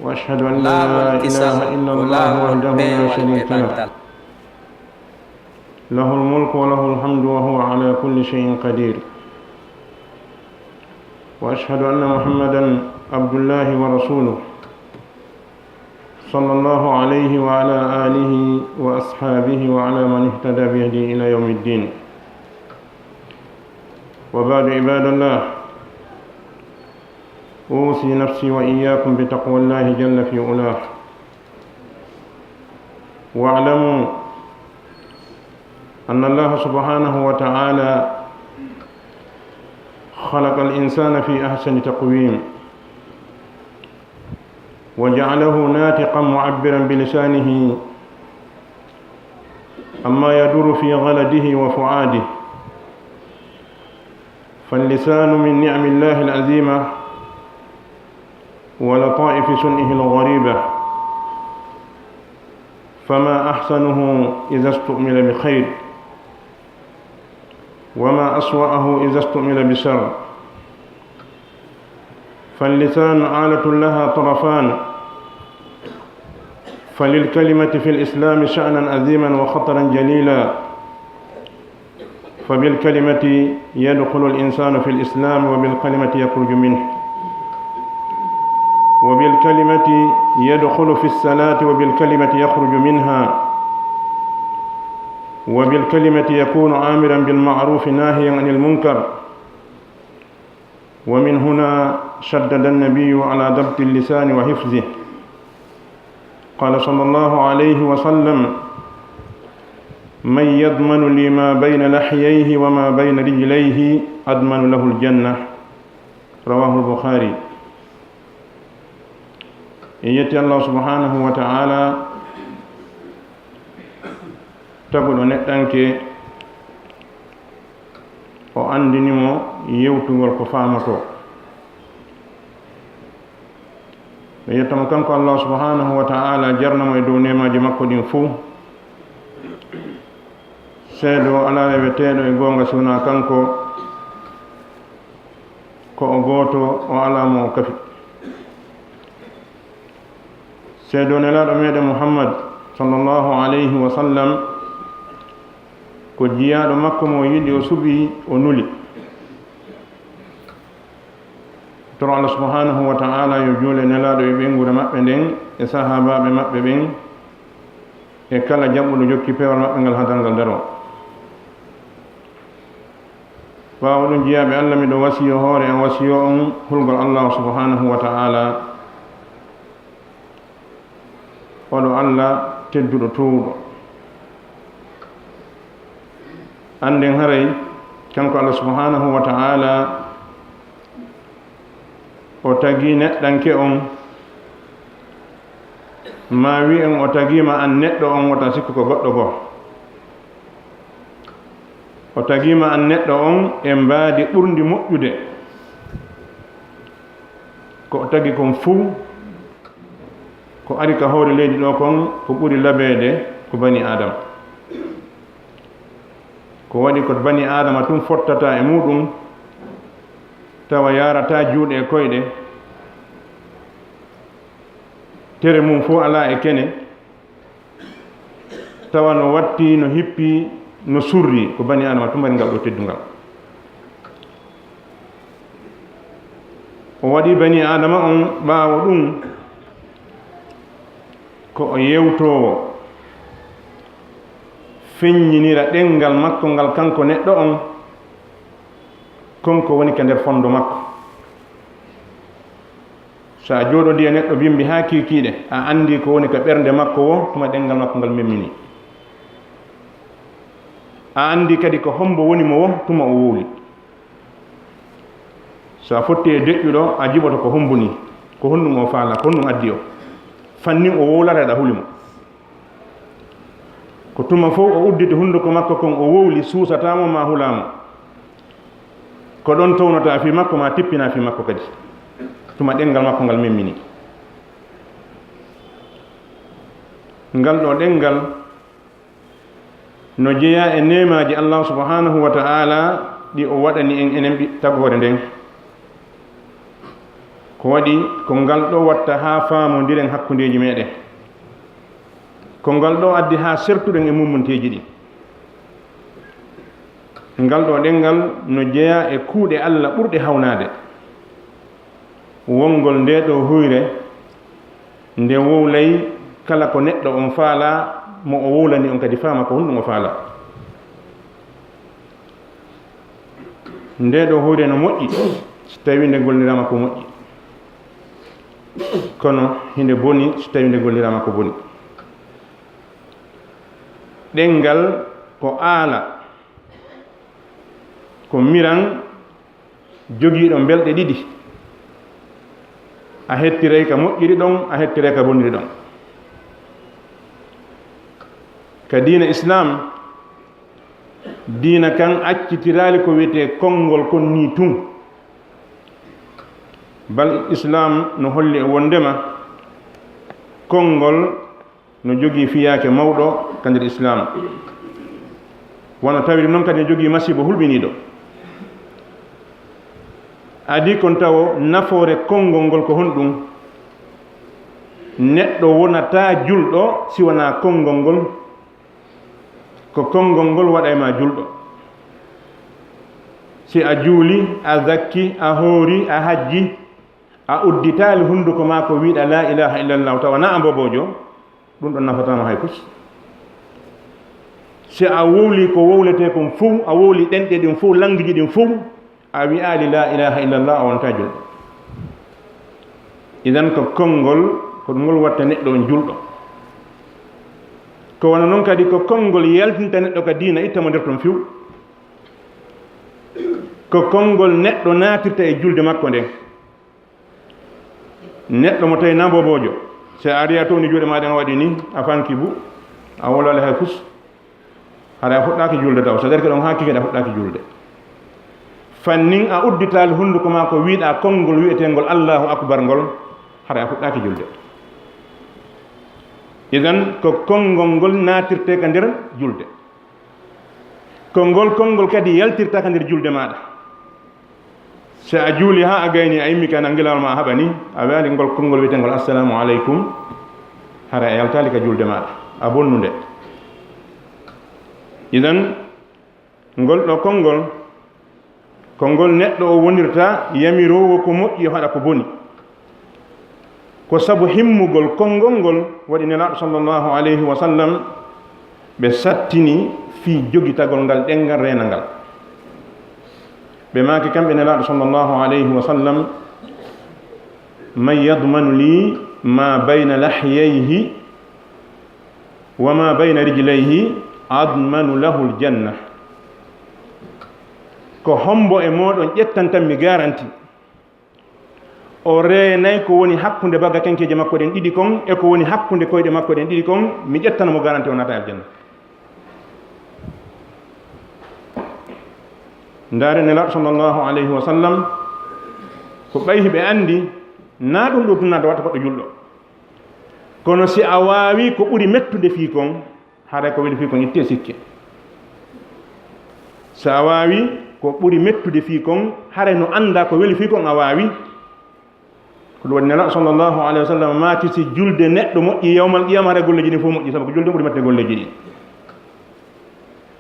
وأشهد أن لا إله إلا الله وحده لا شريك له له الملك وله الحمد وهو على كل شيء قدير وأشهد أن محمدا عبد الله ورسوله صلى الله عليه وعلى آله وأصحابه وعلى من اهتدى بهديه إلى يوم الدين وبعد عباد الله أوصي نفسي وإياكم بتقوى الله جل في علاه واعلموا أن الله سبحانه وتعالى خلق الإنسان في أحسن تقويم وجعله ناطقا معبرا بلسانه أما يدور في غلده وفؤاده فاللسان من نعم الله العظيمة ولطائف سنه الغريبة فما أحسنه إذا استؤمل بخير وما أسوأه إذا استؤمل بشر فاللسان آلة لها طرفان فللكلمة في الإسلام شأنا عظيما وخطرا جليلا فبالكلمة يدخل الإنسان في الإسلام وبالكلمة يخرج منه وبالكلمة يدخل في الصلاة وبالكلمة يخرج منها وبالكلمة يكون آمرا بالمعروف ناهيا عن المنكر ومن هنا شدد النبي على ضبط اللسان وحفظه قال صلى الله عليه وسلم من يضمن لي ما بين لحييه وما بين رجليه أضمن له الجنة رواه البخاري يتي الله سبحانه وتعالى taguɗo neɗɗanke o andinimo yewtugol ko famato ɓe yettamo kanko Allah subhanahu wa ta'ala jarnamo e dow nemaji makko ɗin fuu seedo ala reweteɗo e gonga sona kanko ko o goto o alamo o kafi seedo nelaɗo meɗen Muhammad sallallahu alayhi wa sallam ko jiyaɗo makko mo yiɗi o suɓi o nuli toro Allah subhanahu wa ta'ala yo juule nelaɗo e ɓengude maɓɓe nden e sahabaɓe maɓɓe ɓen e kala jaɓɓuɗo jokki pewal maɓɓe ngal hadal ngal daro ɓawo ɗum jiyaɓe Allah miɗo wasiyo hoore en wasiyo on hulgol Allah subhanahu wa ta'ala oɗo Allah tedduɗo towɗo anden haray kanko Allah subhanahu wa ta'ala o tagi neɗɗanke on ma wi en o tagima an neɗɗo on wota sikku ko goɗɗo goo o tagima an neɗɗo on e mbaadi ɓurndi moƴƴude ko o tagi kon fuu ko ari ka hoore leydi ɗo kon ko ɓuri labeede ko bani adama ko waɗi ko bani adama tun fottata e muɗum tawa yarata juuɗe e koyɗe tere mum fof ala e kene tawa no watti no hippi no surri ko bani adama tun mbaɗi ngal ɗo teddungal o waɗi bani adama on ɓaawo ɗum ko o yewtowo feññinira ɗengal makko ngal kanko neɗɗo on konko woni ka nder fondo makko sa jooɗodi e neɗɗo bimbi ha kikiɗe a andi ko woni ka ɓernde makko wo tuma ɗengal makko ngal memmini a andi kadi ko hombo woni mo wo tuma o wowli sa fotti e deƴƴuɗo a jiɓoto ko hombuni ko honɗum o faala ko honɗum addi o fannin o wowlata ɗa hulimo ko tuma fof o udditi hunduko makko kon o wowli suusatamo ma hulamo ko ɗon townata fi makko ma tippina fi makko kadi tuma ɗengal makko ngal memmini ngal ɗo ɗengal no jeeya e nemaji Allah subhanahu wa ta'ala ɗi o waɗani en enen tagore nden ko waɗi ko ngal ɗo watta ha faamodiren hakkundeji meɗen, ko ngal ɗo addi ha sertuɗen e mummonteji ɗi. Ngal ɗo ɗengal no jeeya e kuuɗe Allah ɓurɗe hawnade. Wongol nde ɗo huyre nde wowlay kala ko neɗɗo on faala mo o wowlani on kadi faama ko honɗum o faala. Nde ɗo huyre no moƴƴi so tawi nde gollirama ko moƴƴi, kono hinde boni so tawi nde gollirama ko boni. Ɗengal ko aala, ko miran jogiiɗo belɗe ɗiɗi, a hettiray ka moƴƴiri ɗon, a hettiray ka boniri ɗon. Ka diina islam, diina kan accitiraali ko wiyete konngol kon ni tun. Bal islam no holli e wondema konngol no jogii fiyaake mawɗo ka nder islam, wona tawiri noon kadi no jogii masibo hulɓiniiɗo. Adi kon tawo nafoore konngol ngol ko honɗum, neɗɗo wonata julɗo si wona konngol ngol, ko konngol ngol waɗa e ma julɗo. Si a juuli, a zakki, a hoori, a hajji, a udditaali hunduko ma ko wiiɗa la ilaha illallah tawa na a mbobojo, ɗum ɗon nafatama hay pus. Si a wowli ko wowlete kon fof, a wowli ɗenɗe ɗin fof, languiji ɗin fof, a wi'aali la ilaha illallah a wonta julɗo. Idan ko konngol ko ngol watta neɗɗo on julɗo. Ko wona noon kadi ko konngol yaltinta neɗɗo ka diina ittamo nder ton few. Ko konngol neɗɗo naatirta e julde makko nden. Neɗɗo mo tawi na bobojo, so a ariya to ni juuɗe maɗen waɗi ni, a fanki bu, a wolwale hay pus, haɗa a fuɗɗaki julde taw, so derke ɗon ha kikeɗa fuɗɗaki julde. Fannin a udditaali hunduko ma ko wiiɗa konngol wi'etengol Allahu akbar ngol, haɗa a fuɗɗaki julde. Idan ko konngol ngol naatirte ka nder julde, ko ngol konngol kadi yaltirta ka nder julde maɗa. So a juuli ha a gayni a yimmi ka nangilawol ma haɓani, a waali ngol konngol wiyetengol assalamu aleykum, hara a yaltali ka julde maɗa, a bonnunde. Idan ngol ɗo konngol ko ngol neɗɗo o wonirta yamirowo ko moƴƴi o haɗa ko boni. Ko sabu himmugol konngol ngol waɗi nelaaɗo sallllahu alayhi wa sallam ɓe sattini fii jogitagol ngal ɗengal reena ngal. ɓe maaki kamɓe nelaaɗo sallllahu alayhi wa sallam man yadmanu li ma bayna lahyayhi wa ma bayna rijlayhi admanu lahu ljanna. ko hombo e moɗon ƴettantan mi garanti o reenay ko woni hakkunde bagga kenkeje makko ɗen ɗiɗi kon e ko woni hakkunde koyɗe makko ɗen ɗiɗi kon, mi ƴettanamo garanti o nata aljanna. ndaare nelaaɗo sallllahu alayhi wa sallam ko ɓayhi ɓe anndi na ɗum ɗo tunade watta koɗɗo julɗo, kono si a waawi ko ɓuri mettude fii kon, haɗa ko weli fii kon itte sikke. so a waawi ko ɓuri mettude fii kon, hare no annda ko weli fii kon a waawi. ko ɗum waɗi nelaaɗo sallllahu alayhi wa sallam maaki si julde neɗɗo moƴƴi yawmal qiyama hara golleji ɗin fof moƴƴi, sabu ko julde ɓuri mette golleji ɗi.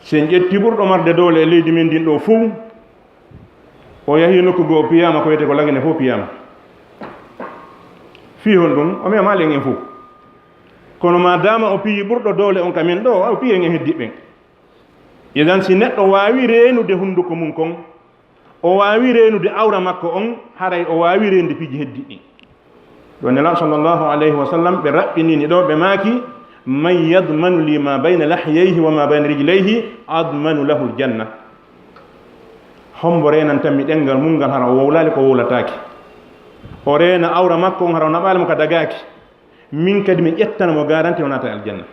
sen ƴetti ɓurɗo marde dowle e leydi men ndin ɗo fof, o yahii nokku goo piyama ko wiyete ko lagene fof piyama fii hon ɗum o mema len en fof, kono ma dama o piyi ɓurɗo dowle on kamen ɗo o piyen en heddiɓɓen. idan si neɗɗo waawi reenude hunnduko mum kon, o waawi reenude awra makko on, haray o waawi reenude piiji heddiɗɗi. ɗo nelaaɗo sallllahu alayhi wa sallam ɓe raɓɓinini ɗo ɓe maaki man yadmanu li ma bayna lahyayhi wa ma bayna rijlayhi admanu lahu ljanna. hombo reenantanmi ɗengal mum ngal hara o wowlaali ko wowlataake, o reena awra makko on hara o naɓaali mo ka dagaaki, min kadi mi ƴettanamo garanti o naata e aljanna.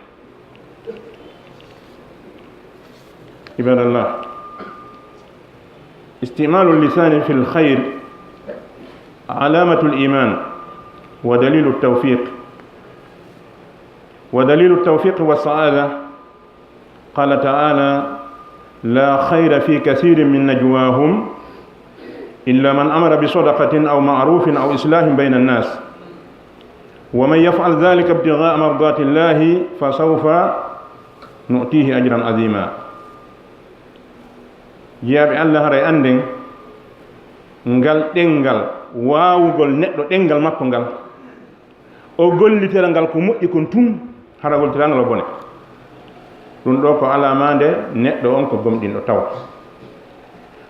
ibadallah, istimalu lisani fi lkhayr alamatu liman wa dalilu ltawfiq, wa dalilu ltawfiq wassaada. qala taala la khayra fi kathirin min najwahum إلا من أمر بصدقة أو معروف أو إصلاح بين الناس ومن يفعل ذلك ابتغاء مرضات الله فسوف نؤتيه أجرا عظيما يا الله رأي أندين ngal ɗengal waawugol neɗɗo ɗengal makko ngal o gollitira ngal ko moƴƴi kon tun hara goltirangal o bone ɗum ɗo ko alamande neɗɗo on ko gomɗinɗo tawa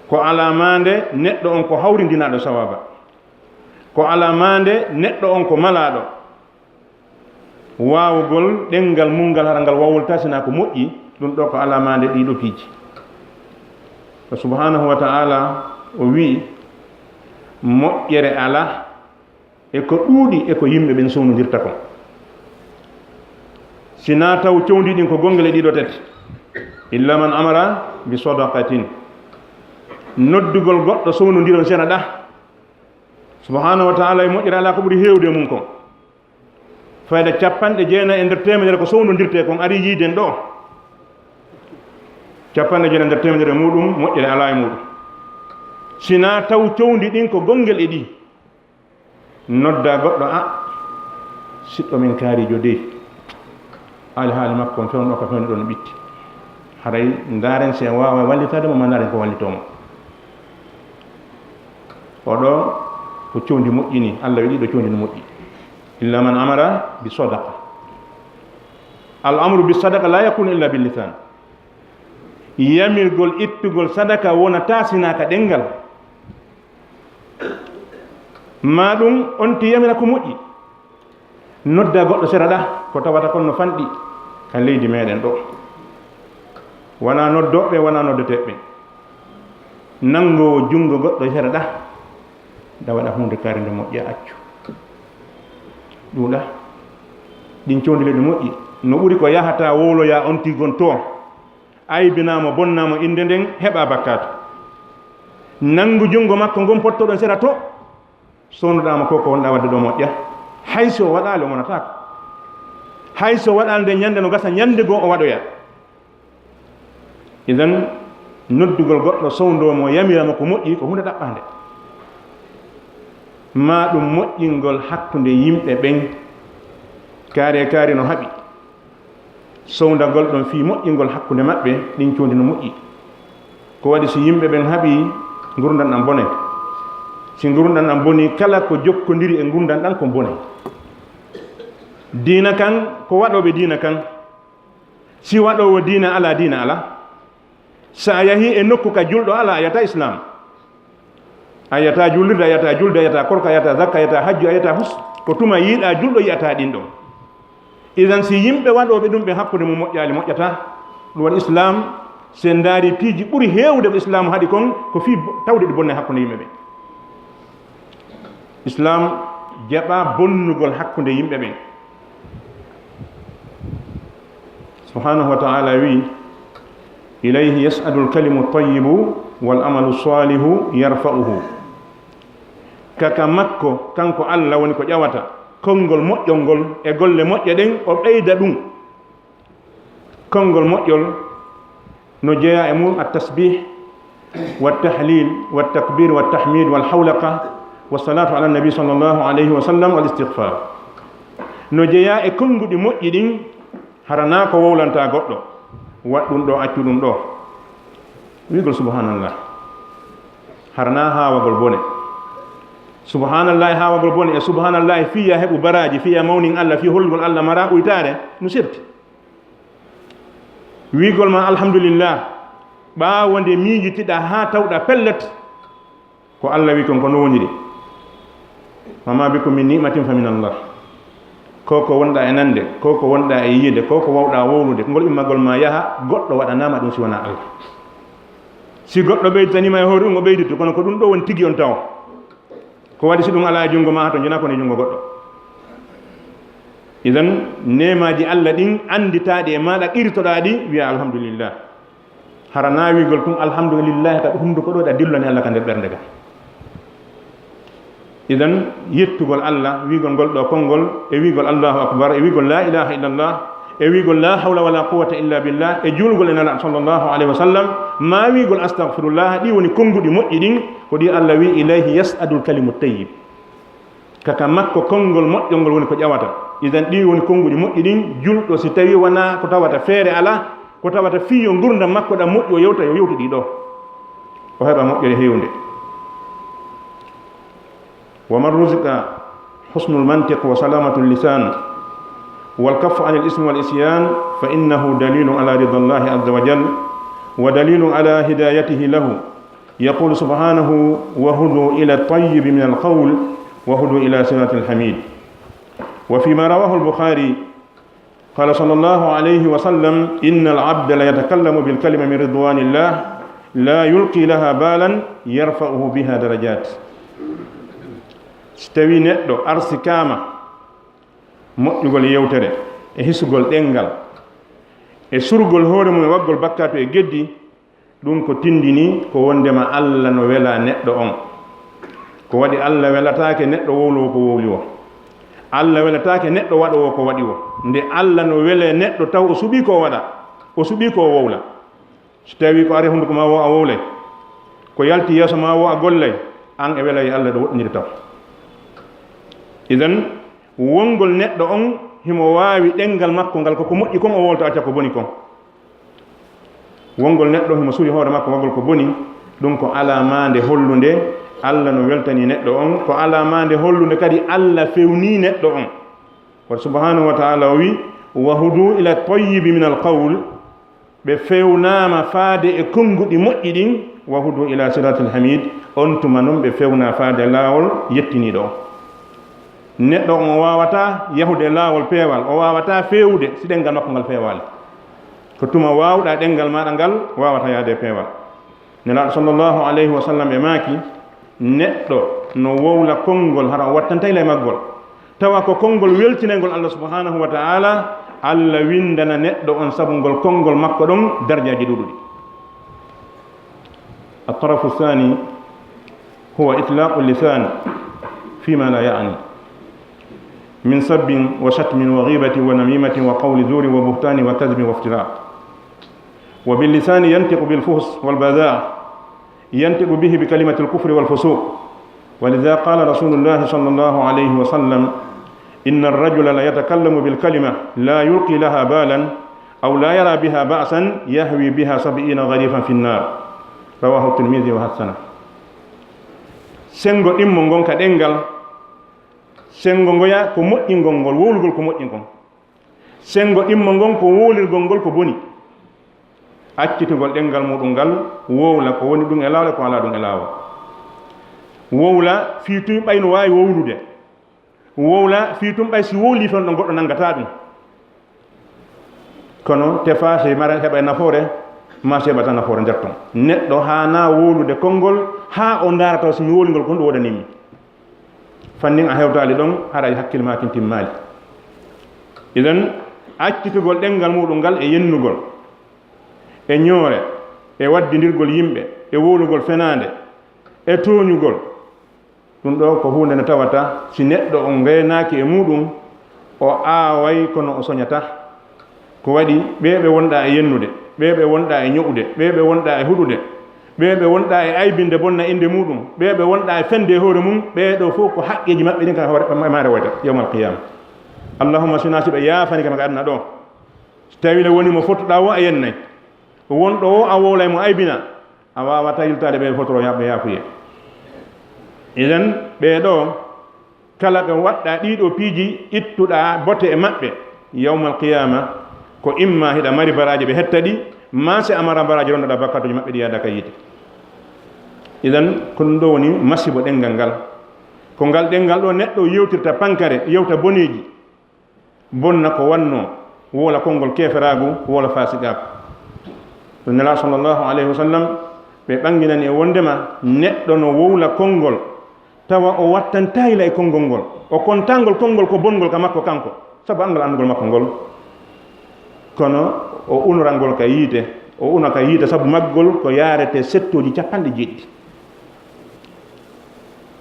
ko alamande neɗɗo on ko hawrindinaɗo sawaba ko alamande neɗɗo on ko malaɗo waawugol ɗengal mungal hara ngal wawolta sina ko moƴƴi ɗum ɗo ko alamande ɗiɗo piiji ko subhanahu wa ta'ala o wi moƴƴere ala e ko ɗuuɗi e ko yimɓe ɓen sownodirta kon sina taw cewdiɗin ko gongele ɗiɗo tati illa man amara bi sadaqatin noddugol goɗɗo sownodiron sena ɗa subhanahu wa ta'ala e moƴƴere ala ko ɓuri heewde mum kon fayda 90 e nder temedere ko sownodirte kon ari yiiden ɗo 90 e nder temedere muɗum moƴƴere ala e muɗum sina taw cowdi ɗin ko gongel e ɗi nodda goɗɗo a siɗɗo min kaarijo de ali haali makko on fewno ɗo ko fewni ɗon ɓitti haray ndaren sen wawa wallitade mo ma ndaren ko wallitomo oɗo ko cowdi moƴƴini allah wi ɗiɗo cowdi no moƴƴi illa man amara bi sadaqa al amru bi sadaqa la yakunu illa bil lisan yamirgol ittugol sadaka wonata sinaka ɗengal ma ɗum on ti yamira ko moƴƴi nodda goɗɗo sera ɗa ko tawata kon no fanɗi ka leydi meɗen ɗo wona noddoɓe wona noddoteɓɓe nangowo jungo goɗɗo sera ɗa da waɗa hunde kare nde moƴƴa accu ɗuɗa ɗin cowdile ɗe moƴƴi no ɓuri ko yahata wowloya on tigon to aybinamo bonnamo inde nden heɓa bakkato nangu jungo makko ngon pottoɗon sera to sownoɗama ko ko wonɗa wadde ɗo moƴƴa hayso waɗali o monatako hayso waɗali nde ñande no gasa ñande goo o waɗoya idan noddugol goɗɗo sowdomo yamirama ko moƴƴi ko hunde ɗaɓɓande ma ɗum moƴƴingol hakkude yimɓe ɓen kaari no haɓi sowdagol ɗon fi moƴƴingol hakkude maɓɓe ɗin condi no moƴƴi ko waɗi so yimɓe ɓen haaɓi gurdam ɗam bone si gurdam ɗam boni kala ko jokkodiri e gurdam ɗam ko bone diina kan ko waɗoɓe diina kan si waɗowo diina ala sa yahi e nokku ka julɗo ala a yata islam a yata jullirde a yata julde a yata korka a yata zakka a yata hajju a yata hus ko tuma yiiɗa julɗo yiyata ɗin ɗon idan si yimɓe waɗoɓe ɗum ɓe hakkude mo moƴƴali moƴƴata ɗum waɗi islam sen daari piiji ɓuri heewde ko islam haɗi kon ko fi tawde ɗi bonne hakkude yimɓe ɓe islam jaɓa bonnugol hakkude yimɓe ɓen subhanahu wa ta'ala wi ilayhi yas'adu al-kalimu at-tayyibu wal amalu salihu yarfa'uhu kaka makko kanko Allah woni ko ƴawata konngol moƴƴol ngol e golle moƴƴe ɗen o ɓeyda ɗum konngol moƴƴol no jeeya e mum at-tasbih wat-tahlil wat-takbir wat-tahmid wal-hawlaqa was-salatu ala nabi sallallahu alayhi wa sallam wal-istighfar no jeeya e konnguɗi moƴƴi ɗin harana ko wowlanta goɗɗo wat ɗum ɗo accu ɗum ɗo wigol subhanallah harana hawagol bone subhanallah hawagol bone e subhanallah fiya heɓu baraji fiya mawnin Allah fi holgol Allah mara ɓuytare no serti wigol ma alhamdulillah ɓawo nde miijitiɗa ha tawɗa pellet ko Allah wi kon ko no woniri mama bikum min ni'matin fa min Allah koko wonɗa e nande koko wonɗa e yiyde koko wawɗa wowlude ngol immagol ma yaha goɗɗo waɗanama ɗum si wona Allah si goɗɗo ɓeyditanima e hoore ɗum o ɓeydittu kono ko ɗum ɗo woni tigi on tawa ko waɗi si ɗum ala e junngo ma to jona kono e junngo goɗɗo idan nemaji Allah ɗin anditaɗi e maɗa qirtoɗa ɗi wiya alhamdulillah harana wigol tum alhamdulillah ka hunduko ɗo ɗa dillani Allah ka nder ɓernde ga idan yettugol Allah wigol ngol ɗo konngol e wigol allahu akbar e wigol la ilaha illallah e wiigol la hawla wala quwwata illa billah e julgol en ala sallallahu alayhi wa sallam ma wiigol astaghfirullah ɗi woni konngudi moƴƴi ɗin ko ɗi Allah wi ilayhi yas'adul kalimu tayyib kaka makko konngol moƴƴol ngol woni ko ƴawata idan ɗi woni konngudi moƴƴi ɗin julɗo si tawi wona ko tawata feere ala ko tawata fiyo gurdam makko ɗam moƴƴi o yewta yo yewti ɗiɗo o heɓa moƴƴere hewnde wa man rusika husnul mantiq wa salamatu lisan والكف عن الاسم والإسيان فإنه دليل على رضا الله عز وجل ودليل على هدايته له يقول سبحانه وهدوا إلى الطيب من القول وهدوا إلى صراط الحميد وفيما رواه البخاري قال صلى الله عليه وسلم إن العبد لا يتكلم بالكلمة من رضوان الله لا يلقي لها بالا يرفعه بها درجات ستوي نتدو أرسكاما moƴƴugol yewtere e hisugol ɗengal e surgol hoore mum e waggol bakkato e geddi ɗum ko tindini ko wondema Allah no wela neɗɗo on ko waɗi Allah welatake neɗɗo wowlowo ko wowli o Allah welatake neɗɗo waɗowo ko waɗi o nde Allah no wele neɗɗo taw o suɓi ko waɗa o suɓi ko wowla so tawi ko ari hunduko ma wo a wowlay ko yalti yeeso ma wo a gollay an e wela e Allah ɗo woɗɗiniri taw idan wongol neɗɗo on himo waawi ɗengal makko ngal koko moƴƴi kon o wolto acca ko boni kon wongol neɗɗo himo suri hoore makko waggol ko boni ɗum ko alamande hollunde Allah no weltani neɗɗo on ko alamande hollunde kadi Allah fewni neɗɗo on wa subhanahu wa ta'ala wi wa hudu ila tayyibi min alqawl ɓe fewnama faade e konguɗi moƴƴi ɗin wa hudu ila siratil hamid on tuma noon ɓe fewna faade laawol yettiniɗo on neɗɗo o wawata yahude laawol peewal o wawata fewude si ɗengal makko ngal peewale ko tuma wawɗa ɗengal maɗa ngal wawata yaade peewal nelaɗo sallllahu alayhi wa sallam e maaki neɗɗo no wowla konngol hara o wattantayla e maggol tawa ko konngol weltinelngol Allah subhanahu wa ta'ala Allah windana neɗɗo on sabu ngol konngol makko ɗon darjaji ɗuɗuɗi الطرف الثاني هو إطلاق اللسان فيما لا يعني من سب وشتم وغيبة ونميمة وقول زور وبهتان وكذب وافتراء وباللسان ينطق بالفحش والبذاء ينطق به بكلمة الكفر والفسوق ولذا قال رسول الله صلى الله عليه وسلم إن الرجل لا يتكلم بالكلمة لا يلقي لها بالا أو لا يرى بها بأسا يهوي بها 70 غريفا في النار رواه الترمذي وحسنه سنغو إمو غونكا دنغال sengo ngoya ko moƴƴingol ngol wowlugol ko moƴƴingol sengo immo ngon ko wowlirgol ngol ko boni accitugol ɗengal muɗum ngal wowla ko woni ɗum e laawol ko ala ɗum e laawol wowla fii tumi ɓay no waawi wowlude wowla fii tumi ɓay si wowli ton ɗo goɗɗo nanngata ɗum kono tefa so mara heɓa nafoore ma so heɓata nafoore nder ton neɗɗo haana wowlude konngol haa o ndaarata somi wowlingol kon ɗum wodanimi fannin a hewtaali ɗon haɗa hakkille ma kin timmaali idan accitugol ɗengal muɗum ngal e yennugol e ñoore e waddidirgol yimɓe e wowlugol fenaande e tooñugol ɗum ɗo ko hunde nde tawata si neɗɗo on ngaynaaki e muɗum o aaway kono o soñata ko waɗi ɓe wonɗa e yennude ɓe wonɗa e ño'ude ɓe wonɗa e huɗude ɓe wonɗa e aybinde bonna inde muɗum ɓe wonɗa e fende e hoore mum ɓeɗo fof ko haqqeji maɓɓe ɗin kam maare woyta yawmal qiyama allahumma sina si ɓe yaafani kam ko aduna ɗo so tawi ne woni mo fottuɗa wo a yennayyi wonɗo o a wowlay mo aybina a wawata yiltade ɓe fotoro ɓe yaafuye iden ɓeɗo kala ɓe waɗɗa ɗiɗo piiji ittuɗa bote e maɓɓe yawmal qiyama ko imma hiɗa mari baraji ɓe hetta ɗi ma si amara baraji rondoɗa bakkatoji maɓɓe ɗi yaada ka yiite idan ko ɗum ɗo woni masibo ɗengal ngal ko ngal ɗengal ɗo neɗɗo yewtirta pankare yewta boneji bonna ko wanno wola konngol keferagu wola fasiqaku to nela sallllahu alayhi wa sallam ɓe ɓanginani e wondema neɗɗo no wowla konngol tawa o wattantayila e konngol ngol o kontangol konngol ko bongol ka makko kanko sabu angal andugol makko ngol kono o unorangol ka yiite o una ka yiite sabu maggol ko yarete settoji capanɗe jeɗɗi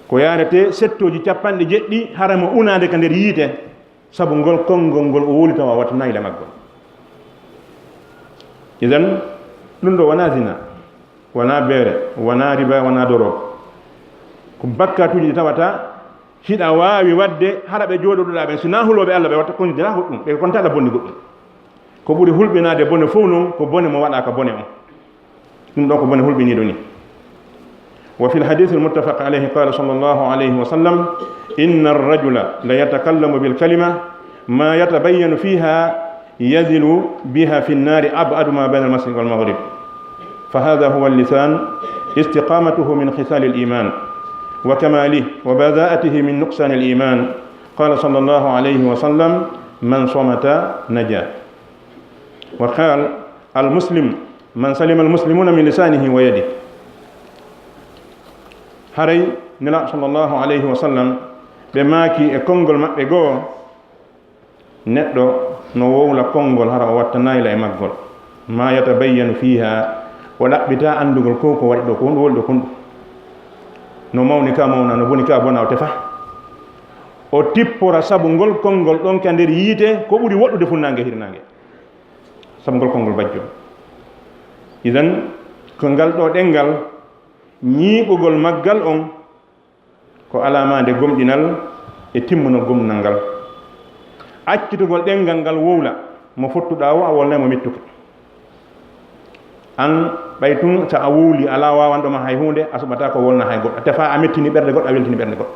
ko yarete settoji capanɗe jeɗɗi haramo unade ka nder yiite sabu ngol konngol ngol o woli tawa watta nayla maggol idan ɗum ɗo wona zina, wona beere, wona riba, wona doro, ko bakkatuji ɗi tawata hiɗa waawi wadde hara ɓe jooɗoɗuɗa ɓen sina huloɓe Allah ɓe watta konidina goɗɗum ɓe kontaɗa bonni goɗɗum. ko ɓuri hulɓinade bone fof noon ko bone mo waɗa ka bone on, ɗum ɗo ko bone hulɓiniɗo ni. wa fi lhadith almuttafaq alayhi qala sallllahu alayhi wa sallam inna arrajula la yatakallamu bilkalima ma yatabayyanu fiha yazilu biha fi nnari abadu ma bayna almasriq walmaghrib fa hada huwa allisan istiqamatuhu min khisal aliman wa kamalihi wa bada'atihi min nuqsan aliman. qala sallllahu alayhi wa sallam man somata naja. wa qal almuslim man salima almuslimuna min lisanihi wa yadihi. haray nila sallllahu alayhi wa sallam ɓe maaki e konngol maɓɓe goo neɗɗo no wowla konngol hara o watta nayla e maggol ma yatabayyanu fiha o ɗaɓɓita anndugol ko ko waɗi ɗo ko ɗum woli ɗo kon ɗum no mawni ka mawna no boni ka bona o tefa o tippora sabu ngol konngol ɗon ka nder yiite ko ɓuri woɗɗude funnange hirnange sabu ngol konngol bajjo. idan ko ngal ɗo ɗengal ñiiɓugol maggal on ko alamade gomɗinal e timmunol gomnal ngal. accitugol ɗengal ngal wowla mo fottuɗa o a wolnay mo mettuka an ɓay tun so a wowli ala wawanɗoma hay hunde a suɓata ko wolna hay goɗɗo tefa a mettini ɓerde goɗɗo a weltini ɓerde goɗɗo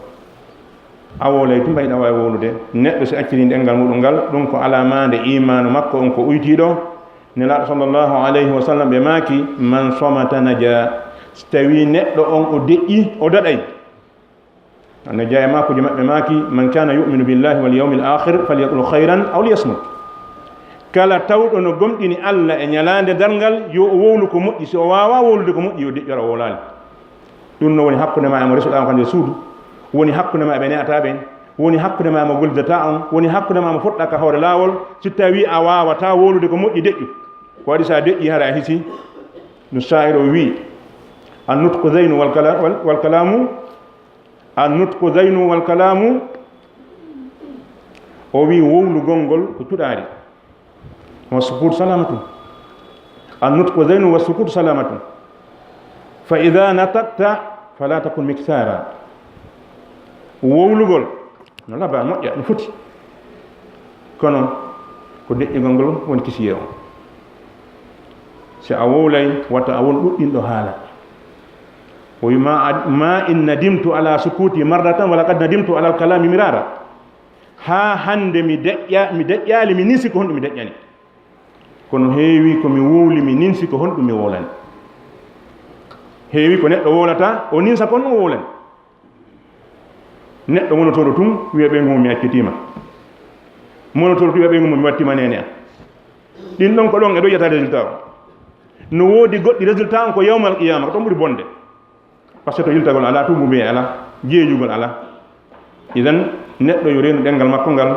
a wolay tun ɓayɗa wawi wowlude. neɗɗo so acciri ɗengal muɗum ngal ɗum ko alamade imanu makko on ko uytiɗo. nelaɗo sallllahu alayhi wa sallam ɓe maaki man somata naja. so tawi neɗɗo on o deƴƴi o daɗay no jeeya makuji maɓɓe maaki man kana yuminu billahi wal yawmi l akhir falyaqul hayran aw liyasmut. kala tawɗo no gomɗini Allah e ñalande darngal yo o wowlu ko moƴƴi, so o wawa wowlude ko moƴƴi yo deƴƴora o wowlali. ɗum no woni hakkude ma emo resuɗa ko nde suudu, woni hakkude ma ɓe ne'ata ɓen, woni hakkude ma mo goldata on, woni hakkude ma mo fuɗɗa ka hoore laawol. so tawi a wawata wowlude ko moƴƴi deƴƴu ko waɗi sa deƴƴi hara a hisi no sha'ir o wi annutqu zeynu walkalamu annutqu zeynu walkalamu o wi wowlugol ngol ko cuɗari wa sukut salamatun annutqu zeynu wa sukut salamatun fa ida natakta fala takun miksara. wowlugol no laba moƴƴa no foti kono ko deƴƴugol ngol woni kisiye on. si a wowlay watta a won ɗuɗɗinɗo haala o wi ma in nadimtu ala sukuti marratan wala kad nadimtu ala alkalami mirara. ha hande mi deƴƴali mi ninsi ko honɗum mi deƴƴani, kono heewi komi wowli mi ninsi ko honɗum mi wowlani. heewi ko neɗɗo wowlata o ninsa kon ɗum o wowlani. neɗɗo monotoɗo tun wiya ɓeygu mum mi accitima, monotoɗo tun wiya ɓeygu mum mi wattima nene an. ɗin ɗon ko ɗon e ɗo yiyata résultat o. no woodi goɗɗi résultat on ko yawmal qiyama ko ɗon ɓuri bonde, par ce que to yiltagol ala, tumbuɓe ala, jeejugol ala. idan neɗɗo yo reenu ɗengal makko ngal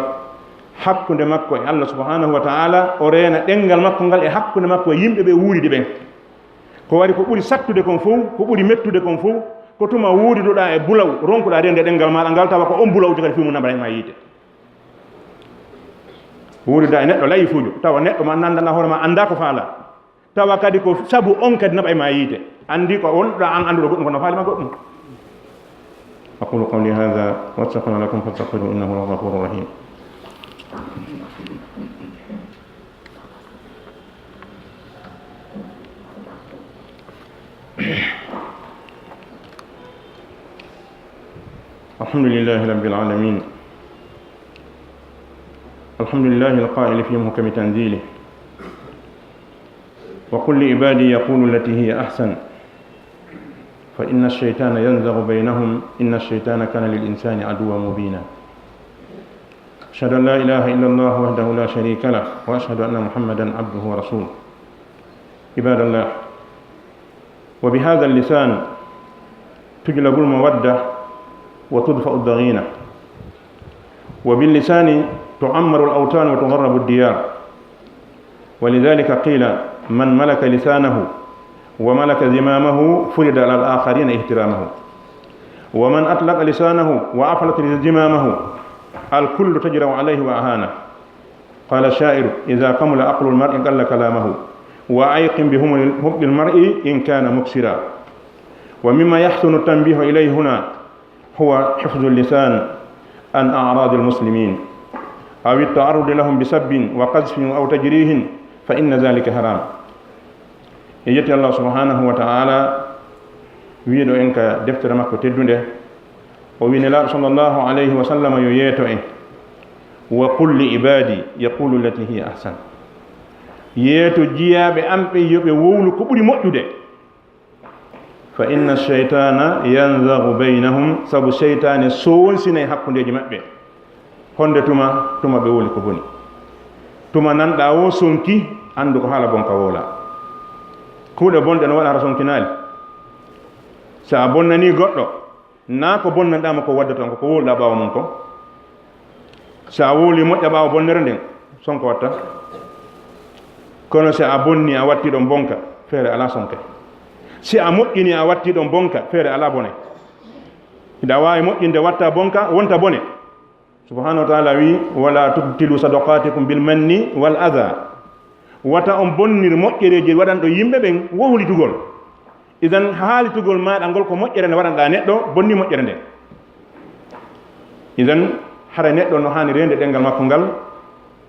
hakkunde makko e Allah subhanahu wa ta'ala, o reena ɗengal makko ngal e hakkunde makko e yimɓe ɓe wuuridi ɓen. ko wari ko ɓuri sattude kon fof, ko ɓuri mettude kon fof, ko tuma wuuriduɗa e bulaw ronkuɗa rende ɗengal maɗa ngal tawa ko on bulawji kadi fimu nambara ma yiite. wuurida e neɗɗo layi fuujo tawa neɗɗo ma nandana hoore ma anda ko faala, tawa kadi ko sabu on kadi naɓa e ma yiite, andi ko wonɗa an anduɗo goɗɗum kono faalima goɗɗum. aqulu qawli hadha wa astaghfiru lakum fastaghfiruhu innahu huwal ghafurur rahim. الحمد لله رب العالمين الحمد لله القائل في محكم تنزيله وقل لعبادي يقول التي هي أحسن فإن الشيطان ينزغ بينهم إن الشيطان كان للإنسان عدوا مبينا. أشهد أن لا إله إلا الله وحده لا شريك له وأشهد أن محمدا عبده ورسوله. عباد الله، وبهذا اللسان تجلب المودة وتدفع الضغينة، وباللسان تعمر الأوطان وتغرب الديار. ولذلك قيل من ملك لسانه وملك زمامه فرض على الآخرين احترامه، ومن أطلق لسانه وأفلت زمامه الكل تجرى عليه وأهانه. قال الشاعر إذا كمل عقل المرء قل كلامه wa ayqin bi hubbil mar'i in kana muksira. wa mimma yahsunu tanbihu ilayhi huna huwa hifdhu lisan an a'rad al-muslimin aw at-ta'arrud lahum bi sabbin wa qadhfin aw tajrihin fa inna dhalika haram. yetti Allah subhanahu wa ta'ala wiiɗo en ka deftere makko teddunde o wi nelaaɗo sallllahu alayhi wa sallam yo yeeto en wa qul li ibadi yaqulu llati hiya ahsan. yeeto jiyaaɓe am ɓe yo ɓe wowlu ko ɓuri moƴƴude. fa inna cheytana yanzagu baynahum, sabu cheytane sowonsinayi hakkundeji maɓɓe. honde tuma ɓe woli ko boni, tuma nanɗa o sonki anndu ko haala bonka wowla. kuuɗe bonɗe no waɗa hara sonkinaali. so a bonnani goɗɗo na ko bonnanɗama ko waddata ko wowluɗa ɓaawa mum ko. so a wowli moƴƴa ɓaawa bonnere nden sonko watta. kono si a bonni a watti ɗon bonka feere ala sonke. si a moƴƴini a watti ɗon bonka feere ala bone. hiɗa wawi moƴƴinde watta bonka wonta bone. subhanahu wa ta'ala wi wala tubtilu sadaqatikum bil manni wal adha. wata on bonnir moƴƴereji waɗanɗo yimɓe ɓen wohlitugol. idan haalitugol maɗa ngol ko moƴƴere nde waɗanɗa neɗɗo bonni moƴƴere nde. idan hara neɗɗo no hani rende ɗengal makko ngal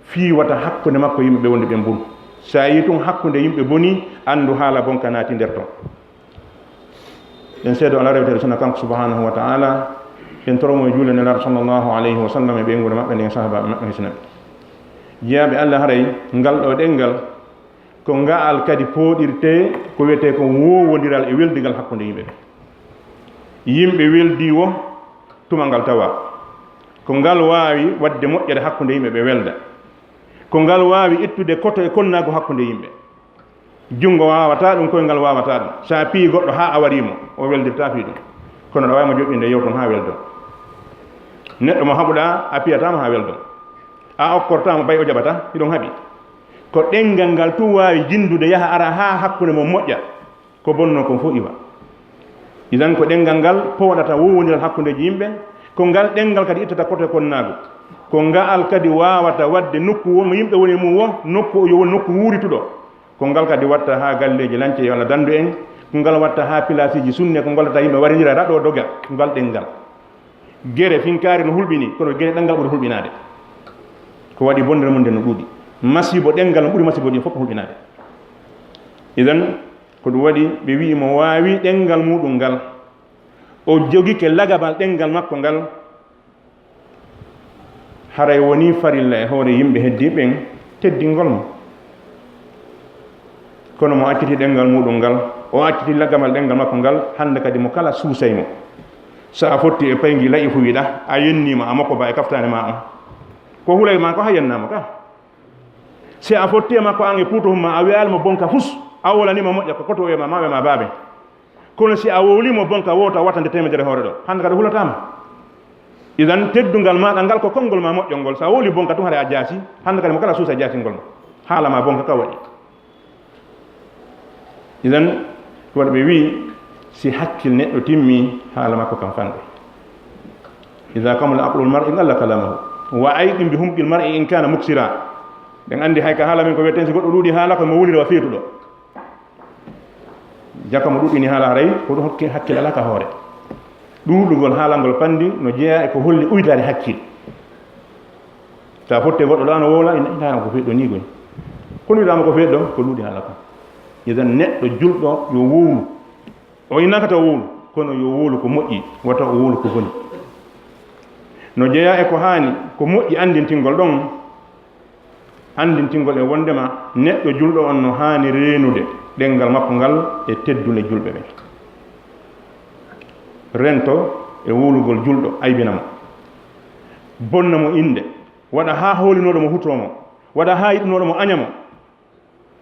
fiiwata hakkunde makko yimɓe ɓe wonde ɓe mburu. sa yi tun hakkunde yimɓe boni anndu haala bonka naati nder ton. en seedo ala rewtere sona kanko subhanahu wa ta'ala en toromo e juule nelaɗo sallllahu alayhi wa sallam e ɓeygude maɓɓe nden sahaba maɓɓe hisnaɓe. jeyaɓe Allah haray ngal ɗo ɗengal ko ngaal kadi pooɗirte ko wiyete ko wowodiral e weldigal hakkunde yimɓe ɓe. yimɓe weldi wo tuma ngal tawa ko ngal waawi wadde moƴƴere hakkunde yimɓe ɓe welda, ko ngal waawi ittude koto e konnaago hakkunde yimɓe. junngo waawata ɗum, koyngal waawata ɗum. sa pii goɗɗo haa a warimo o weldirta fii ɗum, kono ɗa wawi mo joƴƴinde yewton haa weldon. neɗɗo mo haɓuɗa a piyatama haa weldon, a okkortamo bay o jaɓata iɗon haaɓi. ko ɗengal ngal tu waawi jindude yaha ara haa hakkunde mo moƴƴa ko bonno kon fof iwa. idan ko ɗengal ngal pooɗata wowodiral hakkundeji yimɓe, ko ngal ɗengal kadi ittata koto e konnaago, ko ngaal kadi wawata wadde nokku mo yimɓe woni mum wo nokku yo woni nokku wuurituɗo, ko ngal kadi watta ha galleji lance walla dandu en, ko ngal watta ha pilasiji sunne, ko ngallata yimɓe waridira raɗo doga ngal ɗengal. gere finkaari no hulɓini kono gere ɗengal ɓuri hulɓinade, ko waɗi bondere mum nde no ɗuuɗi. masibo ɗengal no ɓuri masibo ɗi fof hulɓinade. idan ko ɗum waɗi ɓe wi mo waawi ɗengal muɗum ngal o jogike lagabal ɗengal makko ngal, haray woni farilla e hoore yimɓe heddiɓen teddingol mo. kono mo acciti ɗengal muɗum ngal, o acciti lagabal ɗengal makko ngal, hande kadi mo kala suusay mo. so a fotti e paygi layi fuwiɗa a yennima a makko ba e kaftane ma on, ko hulay ma ko ha yennama ka. si a fotti e makko an e puuto humma a wiyalmo bonka fus a wolanima moƴƴa ko koto wiyama ma wiyama baabe. kono si a wowlimo bonka wota wattande temedere hoore ɗo, hande kadi hulatama. idan teddungal maɗa ngal ko konngol ma moƴƴol ngol, sa wowli bonka tun haɗa a jaasi, hande kadi mo kala suusa jaasingol ma haalama bonka ka waɗi. idan waɗa ɓe wi si hakkil neɗɗo timmi haala makko kam fanɗe. ida kamula aqlul mar'i ngalla kalamahu wa ayqin bi humqil mar'i in kana muksira. ɓen andi hay ka haala min ko wiyeten si goɗɗo ɗuuɗi haala ko mo wulira feetuɗo, jaka mo ɗuɗɗini haala haray ko ɗum hokki hakkil ala ka hoore. ɗuuɗugol haalangol pandi no jeeya e ko holli uytade hakkil. sa fotte goɗɗo ɗo ano wowla inano ko feeɗɗo ni goy, kono wiɗama ko feeɗɗo ko ɗuuɗi haala kam. idan neɗɗo julɗo yo wowlu, o innaka taw wowlu, kono yo wowlu ko moƴƴi, wata o wowlu ko boni. no jeeya e ko haani ko moƴƴi andintingol ɗon, andintingol e wondema neɗɗo julɗo on no haani reenude ɗengal makko ngal e teddule julɓe ɓen. rento e wowlugol julɗo aybinamo, bonna mo inde, waɗa ha hoolinoɗo mo hutomo, waɗa ha yiɗnoɗo mo añamo,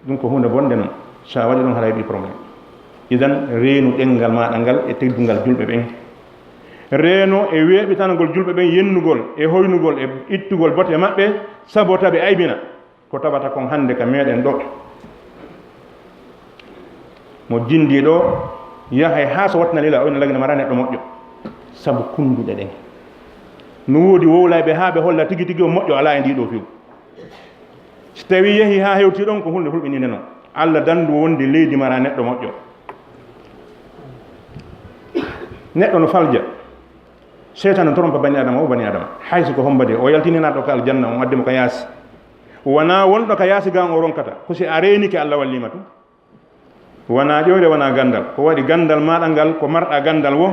ɗum ko hunde bonde noon. sa waɗi ɗon haɗa heɓi probléme. idan reenu ɗengal maɗa ngal e teddungal julɓe ɓen, reeno e weeɓitangol julɓe ɓen, yennugol e hoynugol e ittugol bote maɓɓe, sabo taɓe aybina ko tabata kon hande ka meɗen ɗo. mo jindi ɗo yahay ha so watna lila o ina lagina mara neɗɗo moƴƴo, sabu kunduɗe ɗen no woodi wowlayɓe ha ɓe holla tigi tigi o moƴƴo ala e ndiɗo fiw. so tawi yeehi ha hewti ɗon ko hunde hulɓininde noon, Allah dandu wonde leydi mara neɗɗo moƴƴo neɗɗo no falja seytan no trompa bani adama o bani adama haysi ko hombade o yaltininaɗo ko aljanna on addimo ko yaasi wona wonɗo ko yaasi gan o ronkata ko si a renike Allah wallima tum wona ƴoyre wona gandal ko waɗi gandal maɗa ngal ko marɗa gandal wo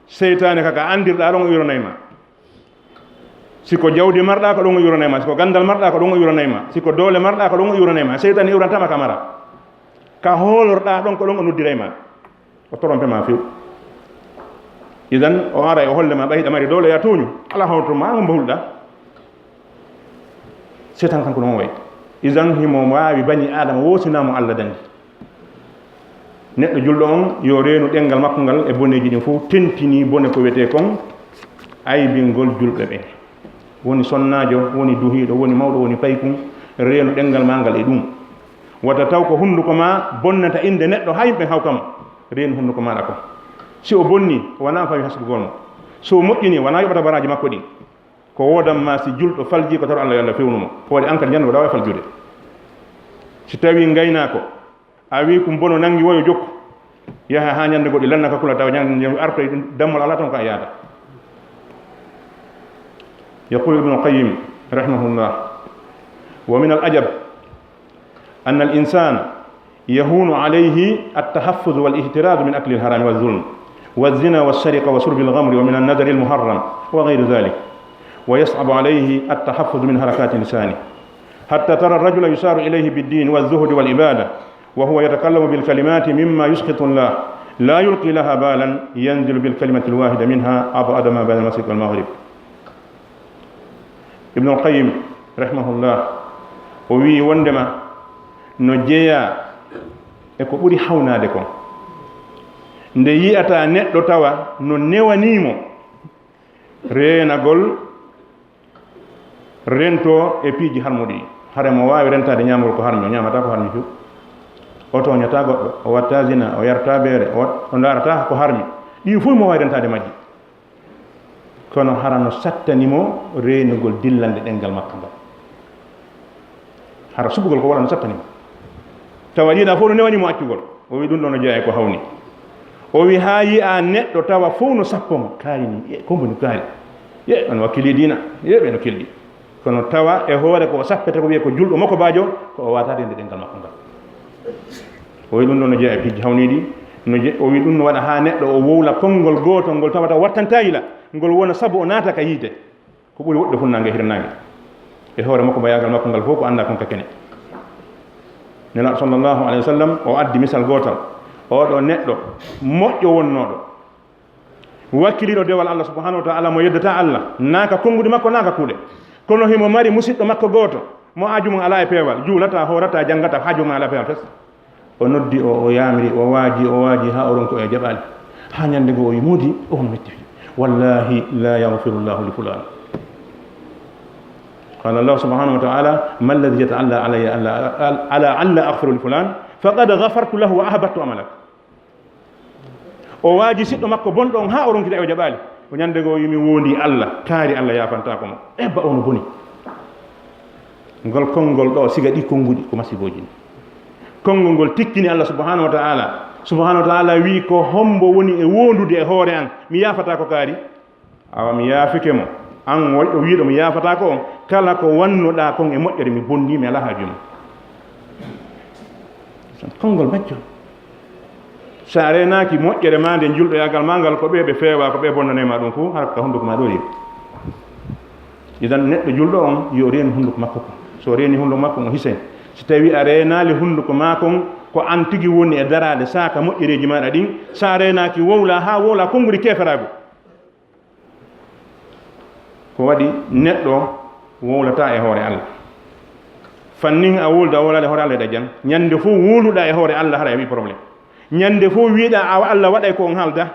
seytane kaka andirɗa ɗon o yuranayma siko jawdi marɗa ko ɗon o yuranayma siko gandal marɗa ko ɗon o yuranayma siko doole marɗa ko ɗon o yuranayma seytane yurantama ka mara ka hoolorɗa ɗon ko ɗon o noddirayma o trompe ma few idan o ara e hollema ɓayiɗa mari doole ya toñu ala hawtoma mo bahulɗa seytan kanko noon way idan himo wawi bani adama wosinamo Allah dandi neɗɗo julɗo on yo reenu ɗengal makko ngal e boneji ɗin fof tentini bone ko wiyete kon aybingol julɓe ɓe woni sonnajo woni duhiɗo woni mawɗo woni paykum reenu ɗengal ma ngal e ɗum wata taw ko hunduko ma bonnata inde neɗɗo ha yimɓe hawkama reenu hunduko maɗa ko si o bonni wona fawi hasbugol mo so moƴƴini wona yoɓata baraji makko ɗi ko wodanma si julɗo falji ko taw Allah yo Allah fewnumo ko waɗi ankadi ñande waɗa wawi faljude si tawi gaynako a wi ko bono nangi woyo jokku yaha ha ñande goɗɗi lannaka kula taw ñande artoy dammal ala tan ko a yaada يقول ابن القيم رحمه الله ومن الأجب أن الإنسان يهون عليه التحفظ والاحتراز من أكل الحرام والظلم والزنا والسرقة وشرب الغمر ومن النذر المحرم وغير ذلك ويصعب عليه التحفظ من حركات لسانه حتى ترى الرجل يسار إليه بالدين والزهد والعبادة وهو يتكلم بالكلمات مما يسخط الله لا يلقي لها بالا ينزل بالكلمة الواحدة منها أبعد ما بين المشرق والمغرب. ابن القيم رحمه الله ووي وندما نجيا eko ɓuri hawnade kon nde yi'ata neɗɗo tawa no newanimo renagol rento e piiji harmuɗi hare mo wawi rentade ñamgol ko harmi o ñamata ko harmi few o toñata goɗɗo o watta zina o yarta beere o darata ko harmi ɗi fof mo wawi rentade majji kono harano sattanimo renugol dillande ɗengal makko ngal hara subugol ko waɗano sattanimo tawa ɗiɗa fof no newanimo accugol o wi ɗum ɗo no jeeya ko hawni o wi ha yi'a neɗɗo tawa fof no sappomo kaari komboni kaari ye on wakkili dina yeɓe no kelɗi kono tawa e hoore ko sappete ko wiye ko julɗo makko baajo ko o watade nde ɗengal makko ngal o wi ɗum ɗo no jeeya pijji hawniɗi o wi ɗum no waɗa ha neɗɗo o wowla konngol gotol ngol tawata wattantayila ngol wona sabu o naata ka yiide ko ɓuri woɗɗo funnange hirnange e hoore makko mbayagal makko ngal fof ko anda kon ka kene nelaɗo sallllahu alayhi wa sallam o addi misal gotal oɗo neɗɗo moƴƴo wonnoɗo wakkiliɗo dewal Allah subhanahu wa ta'ala mo yeddata Allah naaka konnguɗi makko naaka kuuɗe kono himo mari musidɗo makko goto mo aju mum ala e peewal juulata horata janggata haaju mum ala peewal fes o noddi o yamiri o waaji ha o ronko e jaɓali ha ñande go o wi moodi on metti wallahi la yaghfiru llahu li fulan قال الله سبحانه وتعالى ما الذي يتعلى علي على ألا أغفر لفلان فقد غفرت له وأهبطت عملك o waaji siɗɗo makko bonɗon ha o ronkita e jaɓali o ñande go yimi wondi Allah kaari Allah yafantako mo ebba ono boni ngol konngol ɗo siga ɗi konnguɗi ko masiboji konngol ngol tikkini Allah subhanahu wa ta'ala wi ko hombo woni e wondude e hoore an mi yafata ko kaari awa mi yaafike mo an o wiiɗo mi yafata ko on kala ko wannoɗa kon e moƴƴere mi bonni mi ala haaju mum konngol majjo sa renaki moƴƴere ma nde julɗoyagal ma ngal ko ɓe ɓe feewa ko ɓe bonnanema ɗum fof har ka hunduko ma ɗo yewi idan neɗɗo julɗo on yo reeni hunduko makko kon so reeni hunduko makko on hisen so tawi a renali hunduko ma kon ko an tigi woni e darade saka moƴƴereji maɗa ɗin sa renaki wowla ha wowla konngudi keferago ko waɗi neɗɗo wowlata e hoore Allah fannin a wolda a wolade hoore Allah e ɗajjan ñande fof woluɗa e hoore Allah hara e wi probléme ñande fof wiiɗa a Allah waɗay ko on haalda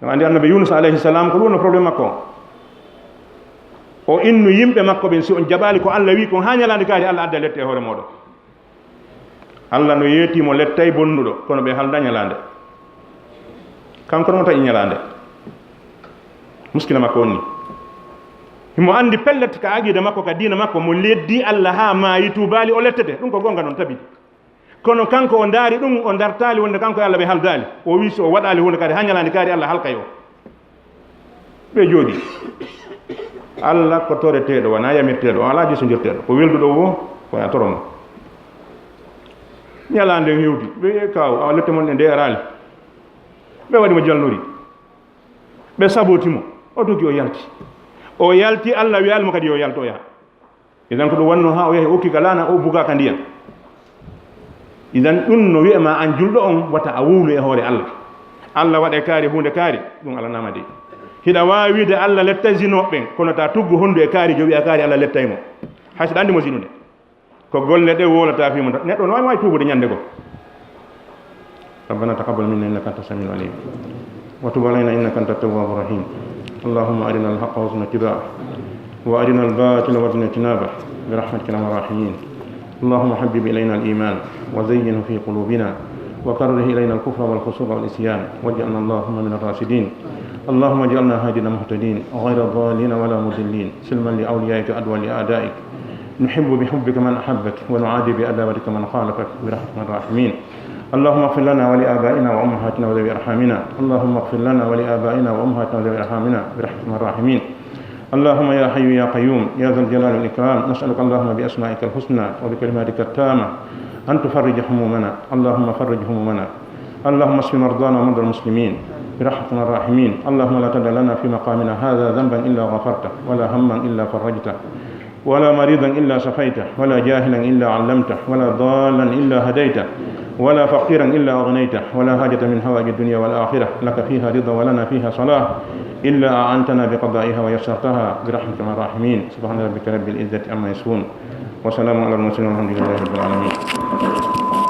ɗum andi annabi Yunus alayhi salam ko ɗum wonno probléme makko o innu yimɓe makko ɓen si on jaɓali ko Allah wi kon ha ñalande kaari Allah adda lette e hoore moɗon Allah no yeetimo lettay bonnuɗo kono ɓe halda ñalande kanko no taƴi ñalande muskila makko on ni himo andi pellet ka aqida makko ka diina makko mo leddi Allah ha maayi tubaali o lettete ɗum ko gonga noon tabiti kono kanko o ndaari ɗum o dartaali wonde kanko Allah ɓe haldaali o wi so o waɗaali hunde kadi hañalaande kaari Allah halkay o ɓe jooɗi Allah ko toreteeɗo wona yamirteeɗo o alaa jisondirteeɗo ko welduɗo wo koya toromo ñalaande hewti ɓe kaw a lette mon ɗe ndeeraali ɓe waɗimo jalnori ɓe sabotimo o dogi o yalti Allah wiyalmo kadi yo yalto yaha idan ko ɗum wanno ha o yahi okki ka laana o bugaka ndiyam idan ɗum no wiyama an julɗo on wata a wuulu e hoore Allah waɗe kaari hunde kaari ɗum Allah nama de hiɗa wawi wiide Allah letta zinoɓɓen kono ta tuggu hondu e kaari jo wiya kaari Allah lettaymo hayso ɗa andimo zinude ko golle ɗe wolata fimo neɗɗo no wawi tubude ñande go ربنا تقبل منا انك انت السميع العليم وتب علينا انك انت التواب الرحيم اللهم ارنا الحق وارزقنا اتباعه وارنا الباطل وارزقنا اجتنابه برحمتك يا الراحمين اللهم حبب الينا الايمان وزينه في قلوبنا وكره الينا الكفر والفسوق والعصيان واجعلنا اللهم من الراشدين اللهم اجعلنا هادين مهتدين غير ضالين ولا مضلين سلما لاوليائك عدوا لاعدائك نحب بحبك من احبك ونعادي بعداوتك من خالفك برحمتك يا الراحمين اللهم اغفر لنا ولآبائنا وأمهاتنا وذوي أرحامنا اللهم اغفر لنا ولآبائنا وأمهاتنا وذوي أرحامنا برحمتك الراحمين اللهم يا حي يا قيوم يا ذا الجلال والإكرام نسألك اللهم بأسمائك الحسنى وبكلماتك التامة أن تفرج همومنا اللهم فرج همومنا اللهم اشف مرضانا ومرضى المسلمين برحمتك الراحمين اللهم لا تدع لنا في مقامنا هذا ذنبا إلا غفرته ولا هما إلا فرجته ولا مريضا إلا شفيته ولا جاهلا إلا علمته ولا ضالا إلا هديته ولا فقيرا إلا أغنيته ولا حاجة من حوائج الدنيا والآخرة لك فيها رضا ولنا فيها صلاح إلا أعنتنا بقضائها ويسرتها برحمتك يا الراحمين سبحان ربك رب العزة عما يصفون وسلام على المرسلين والحمد لله رب العالمين